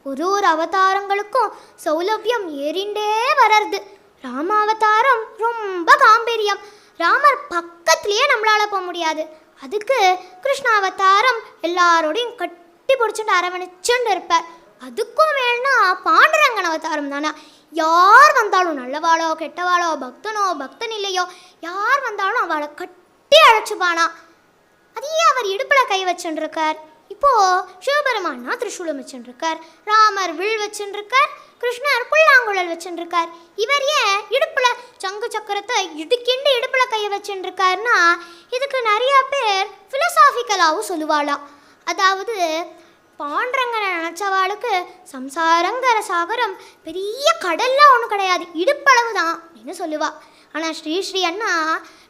ஒரு அவதாரங்களுக்கும் சௌலபியம் ஏறிண்டே வர்றது. ராமாவதாரம் ரொம்ப காம்பீரியம், ராமர் பக்கத்துலேயே நம்மளால் போக முடியாது. அதுக்கு கிருஷ்ணாவதாரம் எல்லாரோடையும் கட்டி பிடிச்சிட்டு அரவணைச்சுண்டு இருப்பார். அதுக்கும் வேணா பாண்டுரங்கன் அவதாரம் தானே, யார் வந்தாலும் நல்லவாளோ கெட்டவாளோ பக்தனோ பக்தன் இல்லையோ யார் வந்தாலும் அவளை கட்டி அழைச்சுப்பானா. அதையே அவர் இடுப்பில் கை வச்சுருக்கார். இப்போது சிவபெருமான்னா திரிசூலம் வச்சுருக்கார், ராமர் வில் வச்சுருக்கார், கிருஷ்ணர் புல்லாங்குழல் வச்சுருக்கார். இவர் ஏன் இடுப்பில் சங்கு சக்கரத்தை இடுக்கிண்டு இடுப்பில் கையை வச்சுருக்காருன்னா இதுக்கு நிறையா பேர் ஃபிலசாஃபிக்கலாகவும் சொல்லுவாளாம். அதாவது பாண்டரங்கனை நினச்சவாளுக்கு சம்சாரங்கிற சாகரம் பெரிய கடல்லாம் ஒன்றும் கிடையாது, இடுப்பளவு தான் அப்படின்னு சொல்லுவாள். ஆனால் ஸ்ரீ அண்ணா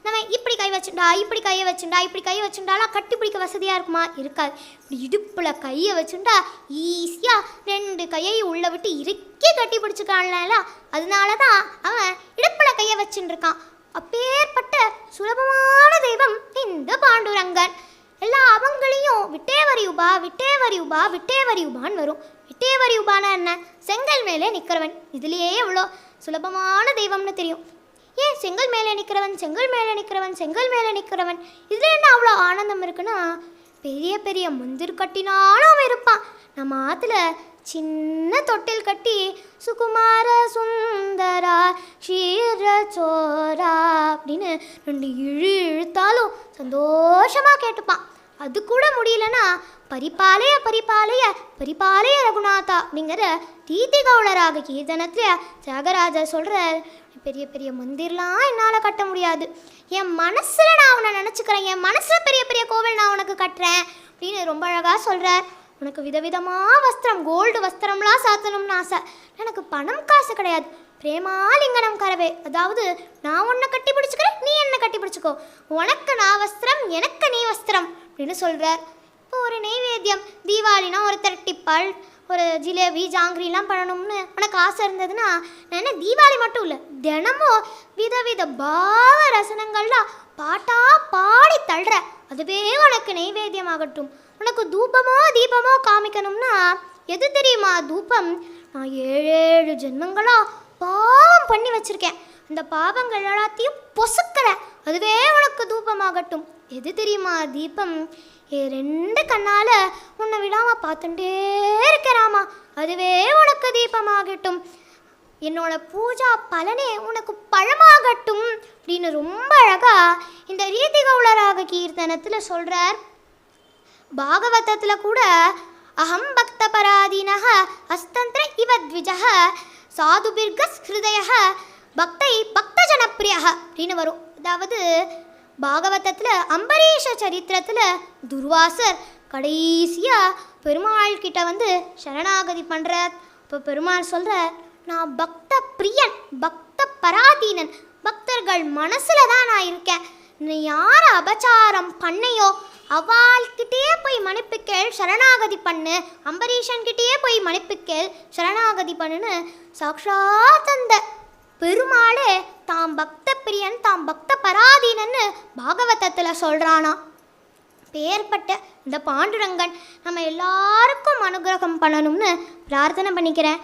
நம்ம இப்படி கை வச்சுட்டா இப்படி கையை வச்சுட்டா இப்படி கையை வச்சுட்டாலாம் கட்டி பிடிக்க வசதியாக இருக்குமா? இருக்காது. இப்படி இடுப்பில் கையை வச்சுட்டா ஈஸியாக 2 கையை உள்ளே விட்டு இறுக்கி கட்டி பிடிச்சிக்கான்ல, அதனால தான் அவன் இடுப்பில் கையை வச்சுட்டு இருக்கான். அப்பேற்பட்ட சுலபமான தெய்வம் இந்த பாண்டுரங்கன். எல்லா அவங்களையும் விட்டேவரியுபா விட்டேவரியுபா விட்டேவரியுபான்னு வரும். விட்டேவரியுபானா என்ன? செங்கல் மேலே நிற்கிறவன். இதுலேயே எவ்வளோ சுலபமான தெய்வம்னு தெரியும். ஏன் செங்கல் மேலே நிற்கிறவன் செங்கல் மேலே நிற்கிறவன் செங்கல் மேலே நிற்கிறவன் இதில் என்ன அவ்வளோ ஆனந்தம் இருக்குன்னா, பெரிய பெரிய மந்திர் கட்டினாலும் அவன் இருப்பான். நம்ம ஆற்றுல சின்ன தொட்டில் கட்டி சுகுமார சுந்தரா ஷீர சோரா அப்படின்னு 2 இழுத்தாலும் சந்தோஷமாக கேட்டுப்பான். அது கூட முடியலன்னா பரிபாலய பரிபாலய பரிபாலய ரகுநாதா அப்படிங்கிற தீதிகௌளராக கீர்த்தனத்தில் தியாகராஜர் சொல்கிறார், பெரிய பெரிய மந்திர்லாம் என்னால் கட்ட முடியாது, என் மனசில் நான் அவனை நினச்சிக்கிறேன், என் மனசில் பெரிய பெரிய கோவில் நான் உனக்கு கட்டுறேன் அப்படின்னு ரொம்ப அழகாக சொல்கிறார். உனக்கு விதவிதமாக வஸ்திரம் கோல்டு வஸ்திரம்லாம் சாத்தணும்னு ஆசை, எனக்கு பணம் காசு கிடையாது, பிரேமாலிங்கனம் கரவே, அதாவது நான் உன்னை கட்டி பிடிச்சிக்கிறேன் நீ என்னை கட்டி பிடிச்சிக்கோ, உனக்கு நான் வஸ்திரம் எனக்கு நீ வஸ்திரம் அப்படின்னு சொல்கிறார். இப்போ ஒரு நெய்வேத்தியம் தீபாவளினா ஒரு திரட்டிப்பால் ஒரு ஜிலேபி ஜாங்கிரிலாம் பண்ணணும்னு உனக்கு ஆசை இருந்ததுன்னா நான் என்ன தீபாவளி மட்டும் இல்லை தினமும் விதவித பாவ ரசனங்கள்லாம் பாட்டாக பாடி தள்ளுற, அதுவே உனக்கு நெய்வேத்தியமாகட்டும். உனக்கு தூபமோ தீபமோ காமிக்கணும்னா எது தெரியுமா? தூபம் நான் 7 ஜென்மங்களாக பாவம் பண்ணி வச்சுருக்கேன், அந்த பாவங்கள் எல்லாத்தையும் பொசுக்கிறேன், அதுவே உனக்கு தூபமாகட்டும். எது தெரியுமா? தீபம் 2 கண்ணால் உன்னை விடாமல் பார்த்துட்டே இருக்கிறாமா, அதுவே உனக்கு தீபமாகட்டும். என்னோட பூஜா பலனே உனக்கு பழமாகட்டும் அப்படின்னு ரொம்ப அழகாக இந்த ரீதிகௌளராக கீர்த்தனத்தில் சொல்கிறார். பாகவதத்தில் கூட அஹம் பக்த பராதீனஹ அஸ்தந்திர இவ த்விஜஹ சாதுபிர்கஸ் ஹிருதயஹ பக்தை பக்த ஜனப்பிரியஹ அப்படின்னு வரும். அதாவது பாகவதத்தில் அம்பரீஷ சரித்திரத்தில் துர்வாசர் கடைசியாக பெருமாள் கிட்ட வந்து சரணாகதி பண்ணுறார். இப்போ பெருமாள் சொல்கிறார், நான் பக்த பிரியன் பக்த பராதீனன், பக்தர்கள் மனசில் தான் நான் இருக்கேன், நீ யார் அபச்சாரம் பண்ணையோ அவள்கிட்டே போய் மன்னிப்பு கேள் சரணாகதி பண்ணு, அம்பரீஷன்கிட்டே போய் மன்னிப்பு கேள் சரணாகதி பண்ணுன்னு சாக்ஷாத் அந்த பெருமாளே தாம் பக்த பிரியன் தாம் பக்த பராதீனன்னு பாகவதத்தில் சொல்கிறானா. பேர்பட்ட இந்த பாண்டுரங்கன் நம்ம எல்லாருக்கும் அனுகிரகம் பண்ணணும்னு பிரார்த்தனை பண்ணிக்கிறேன்.